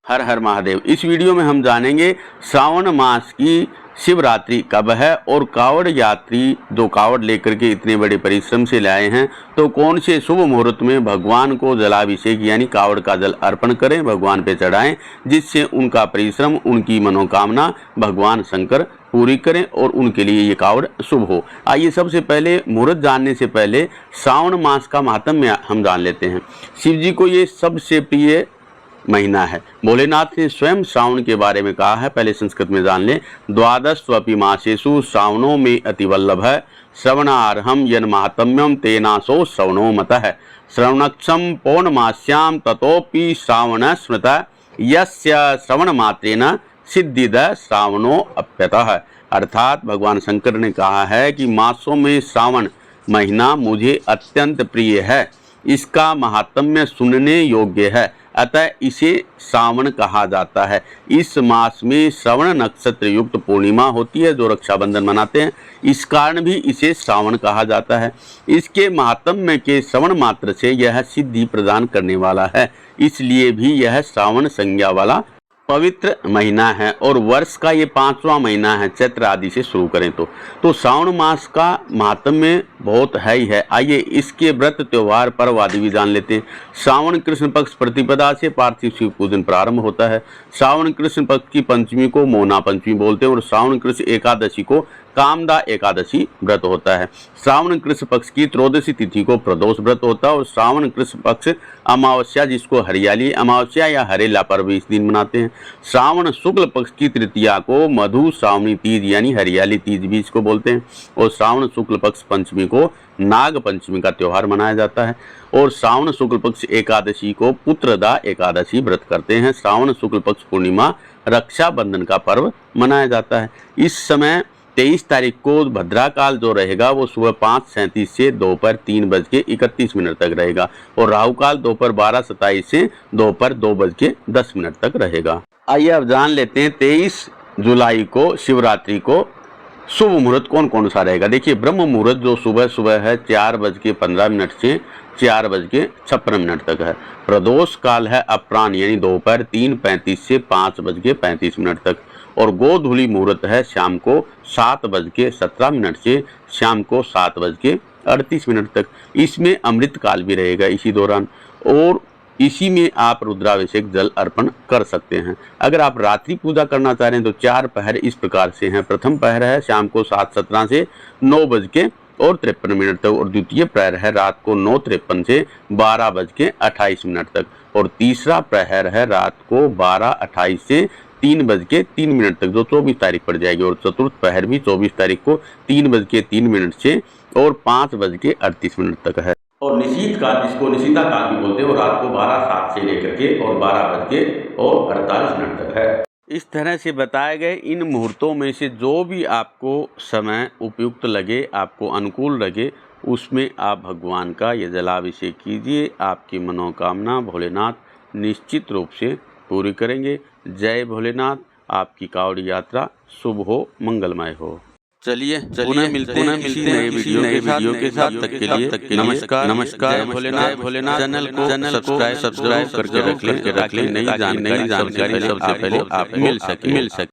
हर हर महादेव। इस वीडियो में हम जानेंगे श्रावण मास की शिवरात्रि कब है और कावड़ यात्री जो कावड़ लेकर के इतने बड़े परिश्रम से लाए हैं तो कौन से शुभ मुहूर्त में भगवान को जलाभिषेक यानी कावड़ का जल अर्पण करें, भगवान पे चढ़ाएं, जिससे उनका परिश्रम, उनकी मनोकामना भगवान शंकर पूरी करें और उनके लिए ये कावड़ शुभ हो। आइए सबसे पहले मुहूर्त जानने से पहले श्रावण मास का महात्म्य हम जान लेते हैं। शिव जी को ये सबसे प्रिय महीना है। भोलेनाथ ने स्वयं श्रावण के बारे में कहा है, पहले संस्कृत में जान लें। द्वादशस्वपि मासेषु श्रावणो में अतिवल्लभ है, श्रवणार्हम यन महात्म्यम तेनासो श्रवणो मतः, श्रवणक्षम पौर्णमास्याम ततोपि श्रावण स्मृतः, यस्य श्रवण मात्रेन सिद्धिद श्रावणो अप्यतः। अर्थात भगवान शंकर ने कहा है कि मासों में श्रावण महीना मुझे अत्यंत प्रिय है, इसका महात्म्य सुनने योग्य है, अतः इसे श्रावण कहा जाता है। इस मास में श्रवण नक्षत्र युक्त पूर्णिमा होती है जो रक्षाबंधन मनाते हैं, इस कारण भी इसे श्रावण कहा जाता है। इसके महात्म्य के श्रवण मात्र से यह सिद्धि प्रदान करने वाला है, इसलिए भी यह श्रावण संज्ञा वाला पवित्र महीना है और वर्ष का ये 5वां महीना है, चैत्र आदि से शुरू करें तो श्रावण मास का महात्म्य बहुत है ही है। आइए इसके व्रत त्योहार पर्व आदि भी जान लेते हैं। श्रावण कृष्ण पक्ष प्रतिपदा से पार्थिव शिव पूजन प्रारंभ होता है। श्रावण कृष्ण पक्ष की पंचमी को मोना पंचमी बोलते हैं और श्रावण कृष्ण एकादशी को कामदा एकादशी व्रत होता है। श्रावण कृष्ण पक्ष की त्रयोदशी तिथि को प्रदोष व्रत होता है और श्रावण कृष्ण पक्ष अमावस्या, जिसको हरियाली अमावस्या या हरेला पर्व इस दिन मनाते हैं। श्रावण शुक्ल पक्ष की तृतीया को मधु श्रावणी तीज यानी हरियाली तीज भी इसको बोलते हैं और श्रावण शुक्ल पक्ष पंचमी को नाग पंचमी का त्योहार मनाया जाता है और श्रावण शुक्ल पक्ष एकादशी को पुत्रदा एकादशी व्रत करते हैं। श्रावण शुक्ल पक्ष पूर्णिमा रक्षाबंधन का पर्व मनाया जाता है। इस समय 23 तारीख को भद्रा काल जो रहेगा वो सुबह 5:37 से दोपहर 3:31 तक रहेगा और राहु काल दोपहर 12:27 से दोपहर 2:10 तक रहेगा। आइए अब जान लेते हैं 23 जुलाई को शिवरात्रि को शुभ मुहूर्त कौन कौन सा रहेगा। देखिए ब्रह्म मुहूर्त जो सुबह सुबह है 4:15 से 4:56 तक है। प्रदोष काल है अपराह्न यानी दोपहर 3:35 से 5:35 तक और गोधूली मुहूर्त है शाम को 7:17 से शाम को 7:38 तक। इसमें अमृत काल भी रहेगा इसी दौरान और इसी में आप रुद्राभिषेक जल अर्पण कर सकते हैं। अगर आप रात्रि पूजा करना चाह रहे हैं तो 4 पहर इस प्रकार से हैं। प्रथम पहर है शाम को 7:17 से 9:53 तक और द्वितीय प्रहर है रात को 9:53 से 12:28 तक और तीसरा प्रहर है रात को 12:28 से 3:03 तक जो 24 तारीख पड़ जाएगी और चतुर्थ पहर भी 24 तारीख को 3:03 से और 5:38 तक है। और निशीत काल, जिसको निशीता काल भी बोलते हैं, और रात को 12:07 से लेकर के और 12:48 तक है। इस तरह से बताए गए इन मुहूर्तों में से जो भी आपको समय उपयुक्त लगे, आपको अनुकूल लगे, उसमें आप भगवान का ये जलाभिषेक कीजिए। आपकी मनोकामना भोलेनाथ निश्चित रूप से पूरी करेंगे। जय भोलेनाथ। आपकी कावड़ यात्रा शुभ हो, मंगलमय हो। चलिए पुनः मिलते हैं किसी नए वीडियो के साथ। तक के लिए नमस्कार। भोलेनाथ चैनल को सब्सक्राइब करके रख लें, नई जानकारी सबसे पहले आप मिल सके।